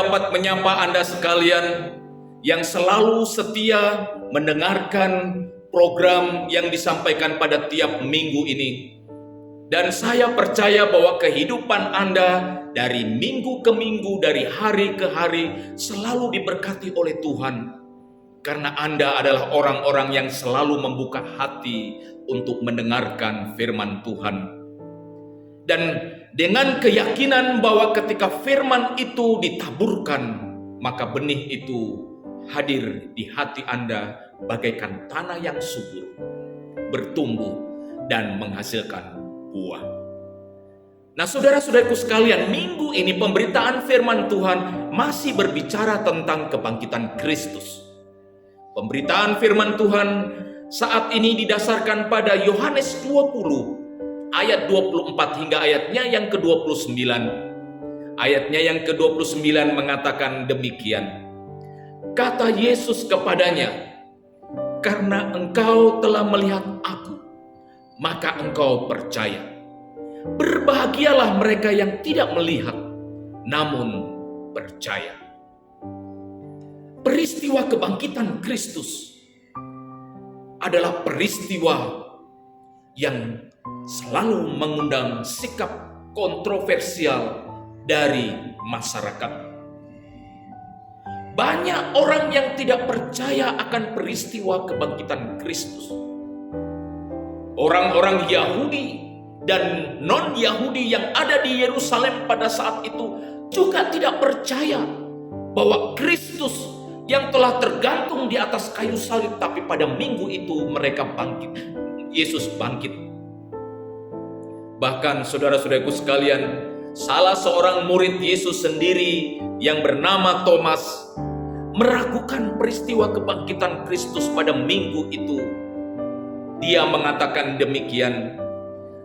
dapat menyapa Anda sekalian yang selalu setia mendengarkan program yang disampaikan pada tiap minggu ini. Dan saya percaya bahwa kehidupan Anda dari minggu ke minggu, dari hari ke hari selalu diberkati oleh Tuhan. Karena Anda adalah orang-orang yang selalu membuka hati untuk mendengarkan firman Tuhan. Dan dengan keyakinan bahwa ketika firman itu ditaburkan, maka benih itu hadir di hati Anda bagaikan tanah yang subur, bertumbuh dan menghasilkan buah. Nah, saudara-saudaraku sekalian, minggu ini pemberitaan firman Tuhan masih berbicara tentang kebangkitan Kristus. Pemberitaan firman Tuhan saat ini didasarkan pada Yohanes 20 ayat 24 hingga ayatnya yang ke-29. Ayatnya yang ke-29 mengatakan demikian. Kata Yesus kepadanya, "Karena engkau telah melihat aku, maka engkau percaya. Berbahagialah mereka yang tidak melihat, namun percaya." Peristiwa kebangkitan Kristus adalah peristiwa yang selalu mengundang sikap kontroversial dari masyarakat. Banyak orang yang tidak percaya akan peristiwa kebangkitan Kristus. Orang-orang Yahudi dan non-Yahudi yang ada di Yerusalem pada saat itu juga tidak percaya bahwa Kristus yang telah tergantung di atas kayu salib, tapi pada minggu itu mereka bangkit. Yesus bangkit. Bahkan saudara-saudaraku sekalian, salah seorang murid Yesus sendiri yang bernama Thomas meragukan peristiwa kebangkitan Kristus pada minggu itu. Dia mengatakan demikian,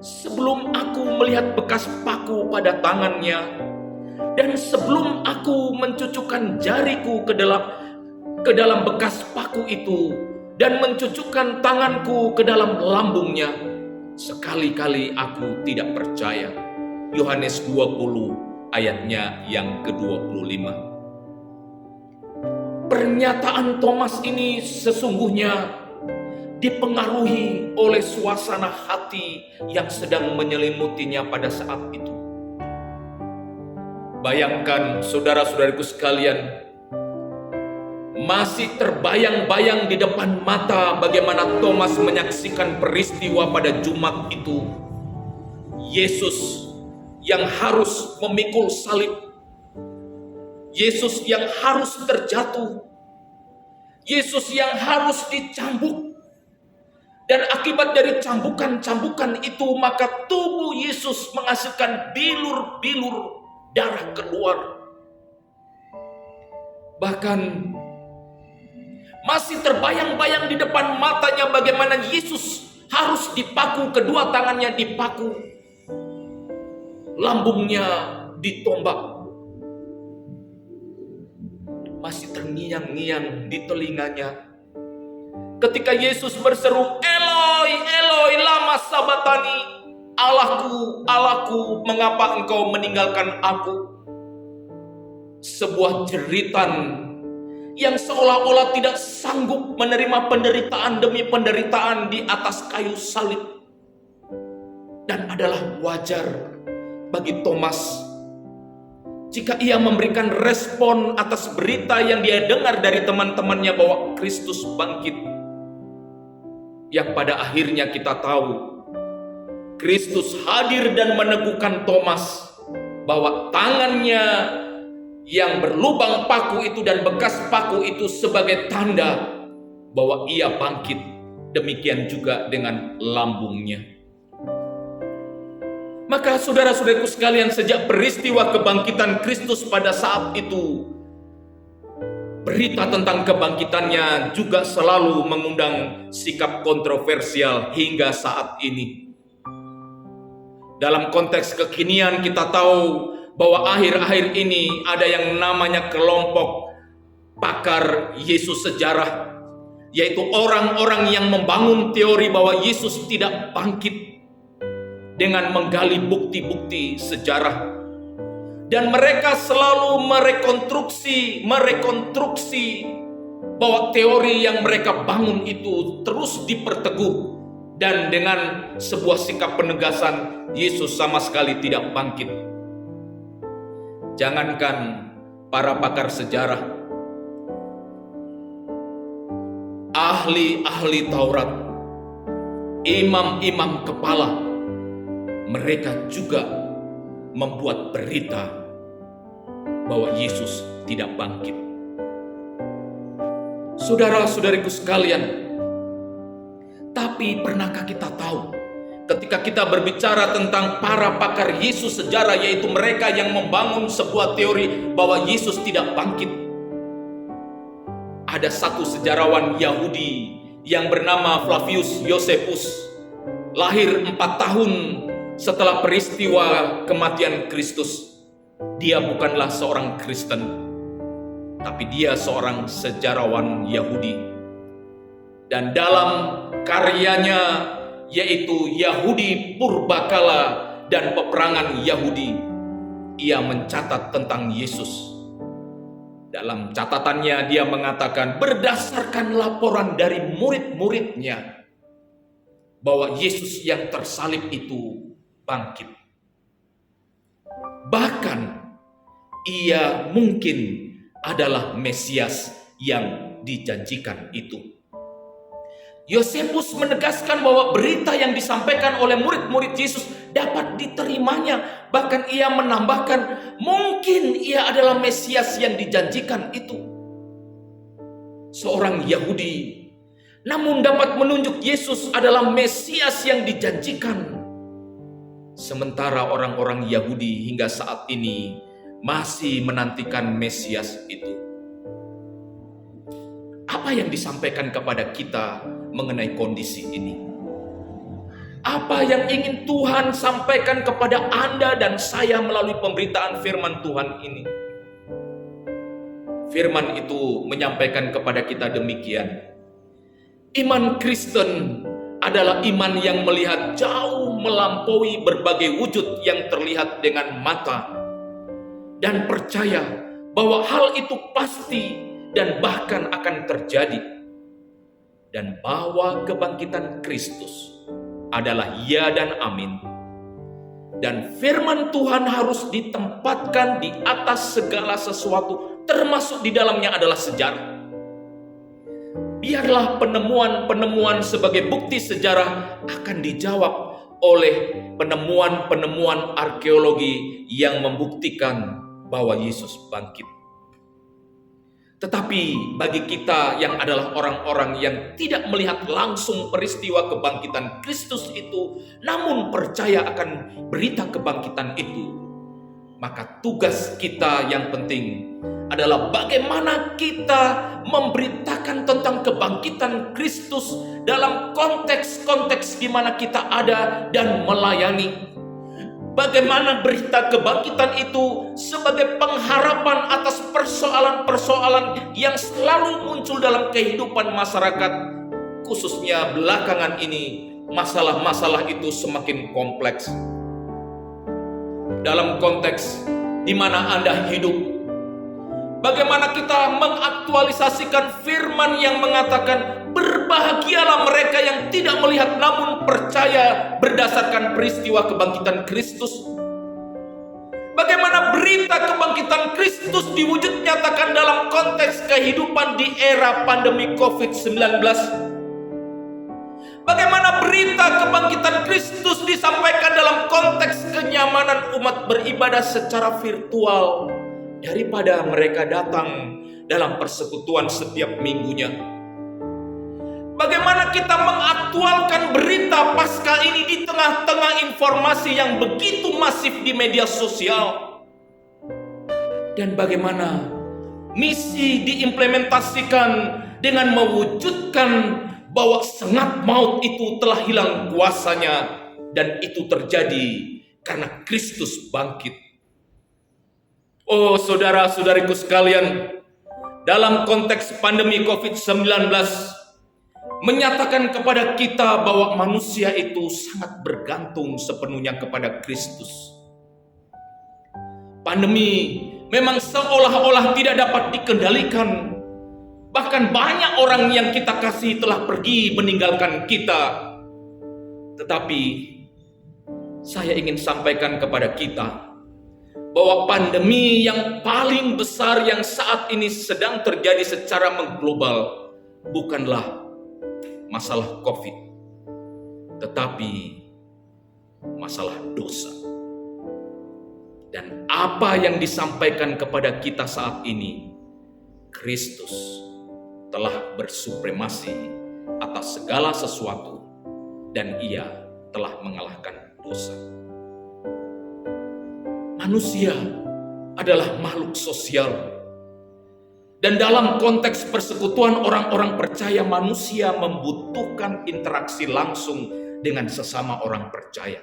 "Sebelum aku melihat bekas paku pada tangannya, dan sebelum aku mencucukkan jariku ke dalam bekas paku itu, dan mencucukkan tanganku ke dalam lambungnya, sekali-kali aku tidak percaya." Yohanes 20 ayatnya yang ke-25. Pernyataan Thomas ini sesungguhnya dipengaruhi oleh suasana hati yang sedang menyelimutinya pada saat itu. Bayangkan saudara-saudaraku sekalian, masih terbayang-bayang di depan mata bagaimana Thomas menyaksikan peristiwa pada Jumat itu. Yesus yang harus memikul salib, Yesus yang harus terjatuh, Yesus yang harus dicambuk, dan akibat dari cambukan-cambukan itu maka tubuh Yesus menghasilkan bilur-bilur darah keluar. Bahkan masih terbayang-bayang di depan matanya bagaimana Yesus harus dipaku, kedua tangannya dipaku, lambungnya ditombak. Masih terngiang-ngiang di telinganya ketika Yesus berseru, "Eloi, Eloi, lama sabatani?" "Allahku, Allahku, mengapa engkau meninggalkan aku?" Sebuah jeritan yang seolah-olah tidak sanggup menerima penderitaan demi penderitaan di atas kayu salib. Dan adalah wajar bagi Thomas jika ia memberikan respon atas berita yang dia dengar dari teman-temannya bahwa Kristus bangkit. Yang pada akhirnya kita tahu Kristus hadir dan meneguhkan Thomas bahwa tangannya yang berlubang paku itu dan bekas paku itu sebagai tanda bahwa ia bangkit. Demikian juga dengan lambungnya. Maka saudara-saudaraku sekalian, sejak peristiwa kebangkitan Kristus pada saat itu, berita tentang kebangkitannya juga selalu mengundang sikap kontroversial hingga saat ini. Dalam konteks kekinian kita tahu bahwa akhir-akhir ini ada yang namanya kelompok pakar Yesus sejarah, yaitu orang-orang yang membangun teori bahwa Yesus tidak bangkit dengan menggali bukti-bukti sejarah. Dan mereka selalu merekonstruksi bahwa teori yang mereka bangun itu terus diperteguh. Dan dengan sebuah sikap penegasan, Yesus sama sekali tidak bangkit. Jangankan para pakar sejarah, ahli-ahli Taurat, imam-imam kepala, mereka juga membuat berita bahwa Yesus tidak bangkit. Saudara-saudariku sekalian, tapi pernahkah kita tahu ketika kita berbicara tentang para pakar Yesus sejarah, yaitu mereka yang membangun sebuah teori bahwa Yesus tidak bangkit, ada satu sejarawan Yahudi yang bernama Flavius Josephus, lahir 4 tahun setelah peristiwa kematian Kristus. Dia bukanlah seorang Kristen, tapi dia seorang sejarawan Yahudi. Dan dalam karyanya, yaitu Yahudi Purbakala dan Peperangan Yahudi, ia mencatat tentang Yesus. Dalam catatannya dia mengatakan, berdasarkan laporan dari murid-muridnya, bahwa Yesus yang tersalib itu bangkit. Bahkan ia mungkin adalah Mesias yang dijanjikan itu. Yosephus menegaskan bahwa berita yang disampaikan oleh murid-murid Yesus dapat diterimanya. Bahkan ia menambahkan, mungkin ia adalah Mesias yang dijanjikan itu. Seorang Yahudi namun dapat menunjuk Yesus adalah Mesias yang dijanjikan. Sementara orang-orang Yahudi hingga saat ini masih menantikan Mesias itu. Apa yang disampaikan kepada kita mengenai kondisi ini? Apa yang ingin Tuhan sampaikan kepada Anda dan saya melalui pemberitaan firman Tuhan ini? Firman itu menyampaikan kepada kita demikian. Iman Kristen adalah iman yang melihat jauh melampaui berbagai wujud yang terlihat dengan mata, dan percaya bahwa hal itu pasti dan bahkan akan terjadi, dan bahwa kebangkitan Kristus adalah ya dan amin. Dan firman Tuhan harus ditempatkan di atas segala sesuatu, termasuk di dalamnya adalah sejarah. Biarlah penemuan-penemuan sebagai bukti sejarah akan dijawab oleh penemuan-penemuan arkeologi yang membuktikan bahwa Yesus bangkit. Tetapi bagi kita yang adalah orang-orang yang tidak melihat langsung peristiwa kebangkitan Kristus itu, namun percaya akan berita kebangkitan itu, maka tugas kita yang penting adalah bagaimana kita memberitakan tentang kebangkitan Kristus dalam konteks-konteks di mana kita ada dan melayani. Bagaimana berita kebangkitan itu sebagai pengharapan atas persoalan-persoalan yang selalu muncul dalam kehidupan masyarakat, khususnya belakangan ini masalah-masalah itu semakin kompleks. Dalam konteks di mana Anda hidup, bagaimana kita mengaktualisasikan firman yang mengatakan, berbahagialah mereka yang tidak melihat namun percaya berdasarkan peristiwa kebangkitan Kristus. Bagaimana berita kebangkitan Kristus diwujud nyatakan dalam konteks kehidupan di era pandemi COVID-19. Bagaimana berita kebangkitan Kristus disampaikan dalam konteks kenyamanan umat beribadah secara virtual daripada mereka datang dalam persekutuan setiap minggunya. Bagaimana kita mengaktualkan berita Paskah ini di tengah-tengah informasi yang begitu masif di media sosial. Dan bagaimana misi diimplementasikan dengan mewujudkan bahwa sengat maut itu telah hilang kuasanya, dan itu terjadi karena Kristus bangkit. Oh saudara-saudariku sekalian, dalam konteks pandemi COVID-19 menyatakan kepada kita bahwa manusia itu sangat bergantung sepenuhnya kepada Kristus. Pandemi memang seolah-olah tidak dapat dikendalikan. Bahkan banyak orang yang kita kasih telah pergi meninggalkan kita. Tetapi saya ingin sampaikan kepada kita bahwa pandemi yang paling besar yang saat ini sedang terjadi secara mengglobal bukanlah masalah COVID, tetapi masalah dosa. Dan apa yang disampaikan kepada kita saat ini, Kristus telah bersupremasi atas segala sesuatu dan Ia telah mengalahkan dosa. Manusia adalah makhluk sosial. Dan dalam konteks persekutuan orang-orang percaya, manusia membutuhkan interaksi langsung dengan sesama orang percaya.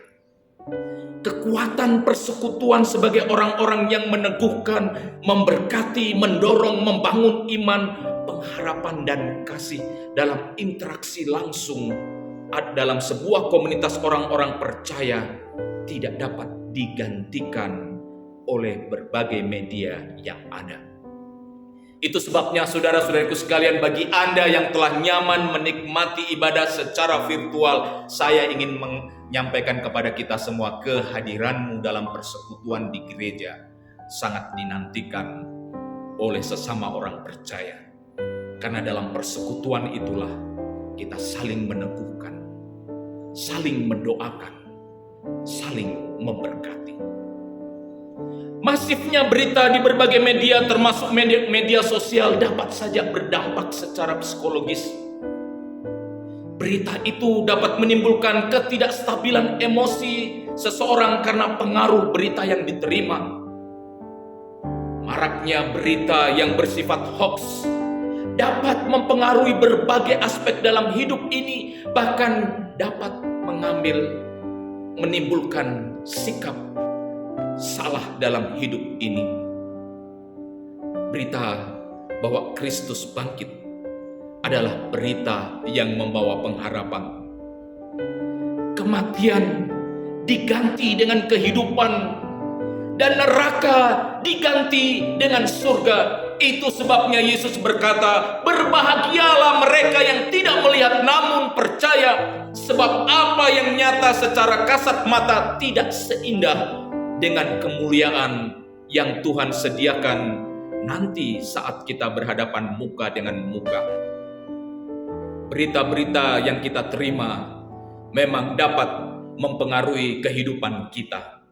Kekuatan persekutuan sebagai orang-orang yang meneguhkan, memberkati, mendorong, membangun iman, pengharapan dan kasih dalam interaksi langsung dalam sebuah komunitas orang-orang percaya tidak dapat digantikan oleh berbagai media yang ada. Itu sebabnya saudara-saudariku sekalian, bagi Anda yang telah nyaman menikmati ibadah secara virtual, saya ingin menyampaikan kepada kita semua, kehadiranmu dalam persekutuan di gereja sangat dinantikan oleh sesama orang percaya. Karena dalam persekutuan itulah kita saling meneguhkan, saling mendoakan, saling memberkati. Masifnya berita di berbagai media, termasuk media sosial, dapat saja berdampak secara psikologis. Berita itu dapat menimbulkan ketidakstabilan emosi seseorang karena pengaruh berita yang diterima. Maraknya berita yang bersifat hoax dapat mempengaruhi berbagai aspek dalam hidup ini, bahkan dapat menimbulkan sikap salah dalam hidup ini. Berita bahwa Kristus bangkit adalah berita yang membawa pengharapan. Kematian diganti dengan kehidupan dan neraka diganti dengan surga. Itu sebabnya Yesus berkata, "Berbahagialah mereka yang tidak melihat namun percaya, sebab apa yang nyata secara kasat mata tidak seindah dengan kemuliaan yang Tuhan sediakan nanti saat kita berhadapan muka dengan muka." Berita-berita yang kita terima memang dapat mempengaruhi kehidupan kita.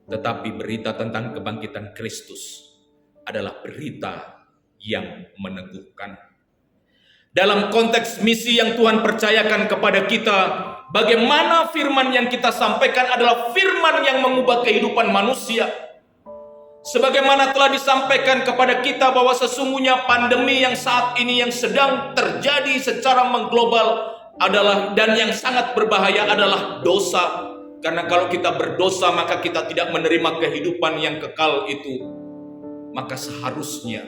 Tetapi berita tentang kebangkitan Kristus adalah berita yang meneguhkan. Dalam konteks misi yang Tuhan percayakan kepada kita, bagaimana firman yang kita sampaikan adalah firman yang mengubah kehidupan manusia. Sebagaimana telah disampaikan kepada kita bahwa sesungguhnya pandemi yang saat ini yang sedang terjadi secara mengglobal adalah, dan yang sangat berbahaya adalah dosa. Karena kalau kita berdosa maka kita tidak menerima kehidupan yang kekal itu. Maka seharusnya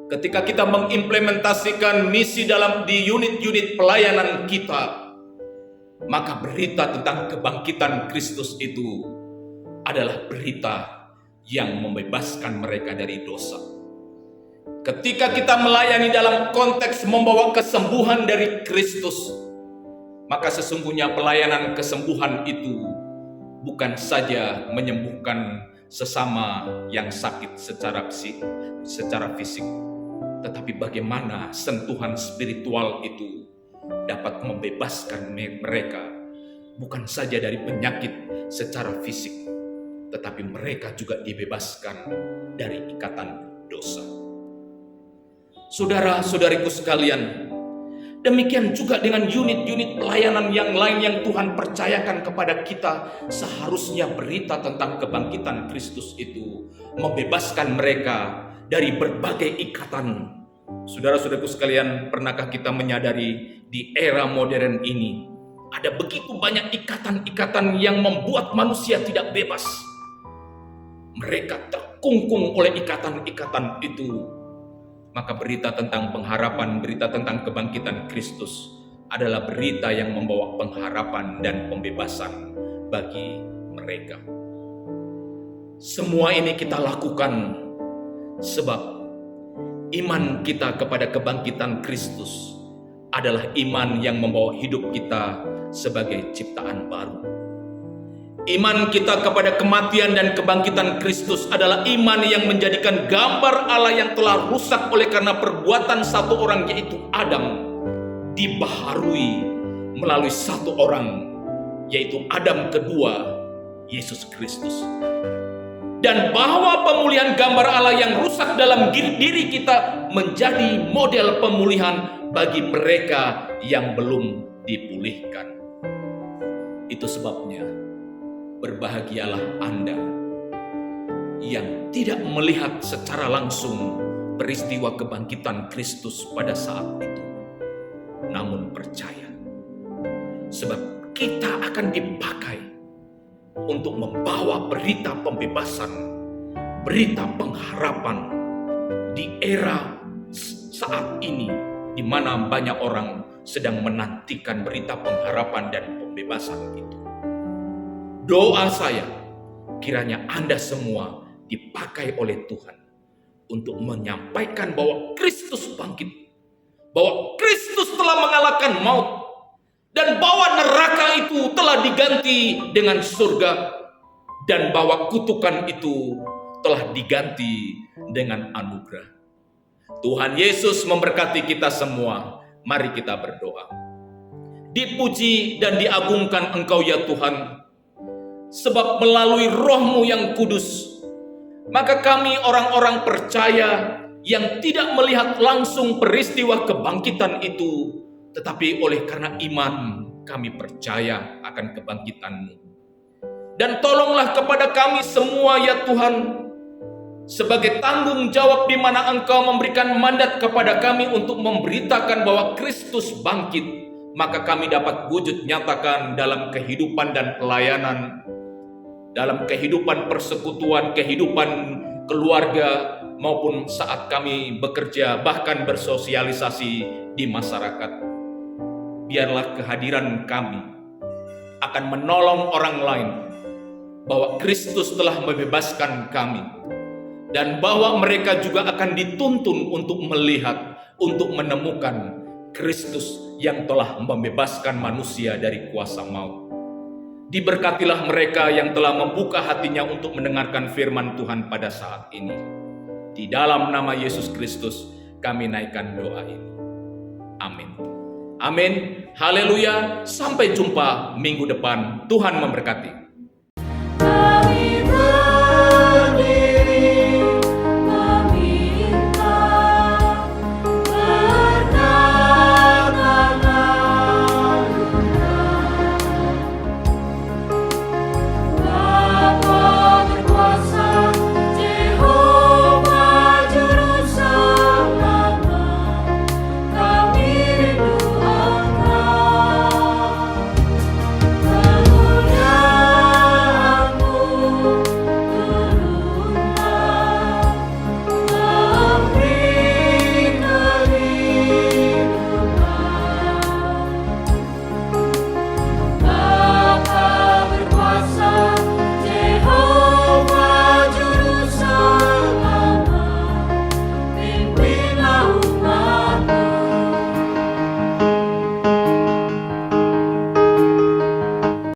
ketika kita mengimplementasikan misi di unit-unit pelayanan kita, maka berita tentang kebangkitan Kristus itu adalah berita yang membebaskan mereka dari dosa. Ketika kita melayani dalam konteks membawa kesembuhan dari Kristus, maka sesungguhnya pelayanan kesembuhan itu bukan saja menyembuhkan sesama yang sakit secara fisik, tetapi bagaimana sentuhan spiritual itu dapat membebaskan mereka bukan saja dari penyakit secara fisik, tetapi mereka juga dibebaskan dari ikatan dosa. Saudara-saudariku sekalian, demikian juga dengan unit-unit pelayanan yang lain yang Tuhan percayakan kepada kita. Seharusnya berita tentang kebangkitan Kristus itu membebaskan mereka dari berbagai ikatan. Saudara-saudaraku sekalian, pernahkah kita menyadari di era modern ini ada begitu banyak ikatan-ikatan yang membuat manusia tidak bebas? Mereka terkungkung oleh ikatan-ikatan itu. Maka berita tentang pengharapan, berita tentang kebangkitan Kristus adalah berita yang membawa pengharapan dan pembebasan bagi mereka. Semua ini kita lakukan sebab iman kita kepada kebangkitan Kristus adalah iman yang membawa hidup kita sebagai ciptaan baru. Iman kita kepada kematian dan kebangkitan Kristus adalah iman yang menjadikan gambar Allah yang telah rusak oleh karena perbuatan satu orang, yaitu Adam, dibaharui melalui satu orang, yaitu Adam kedua, Yesus Kristus. Dan bahwa pemulihan gambar Allah yang rusak dalam diri kita menjadi model pemulihan bagi mereka yang belum dipulihkan. Itu sebabnya berbahagialah Anda yang tidak melihat secara langsung peristiwa kebangkitan Kristus pada saat itu, namun percaya, sebab kita akan dipakai untuk membawa berita pembebasan, berita pengharapan di era saat ini, di mana banyak orang sedang menantikan berita pengharapan dan pembebasan itu. Doa saya, kiranya Anda semua dipakai oleh Tuhan untuk menyampaikan bahwa Kristus bangkit, bahwa Kristus telah mengalahkan maut, dan bahwa neraka itu telah diganti dengan surga, dan bahwa kutukan itu telah diganti dengan anugerah. Tuhan Yesus memberkati kita semua. Mari kita berdoa. Dipuji dan diagungkan Engkau ya Tuhan, sebab melalui Roh-Mu yang kudus, maka kami orang-orang percaya yang tidak melihat langsung peristiwa kebangkitan itu, tetapi oleh karena iman kami percaya akan kebangkitan-Mu. Dan tolonglah kepada kami semua ya Tuhan, sebagai tanggung jawab di mana Engkau memberikan mandat kepada kami untuk memberitakan bahwa Kristus bangkit, maka kami dapat wujud nyatakan dalam kehidupan dan pelayanan, dalam kehidupan persekutuan, kehidupan keluarga, maupun saat kami bekerja, bahkan bersosialisasi di masyarakat. Biarlah kehadiran kami akan menolong orang lain bahwa Kristus telah membebaskan kami, dan bahwa mereka juga akan dituntun untuk melihat, untuk menemukan Kristus yang telah membebaskan manusia dari kuasa maut. Diberkatilah mereka yang telah membuka hatinya untuk mendengarkan firman Tuhan pada saat ini. Di dalam nama Yesus Kristus kami naikkan doa ini. Amin. Amin. Haleluya. Sampai jumpa minggu depan. Tuhan memberkati.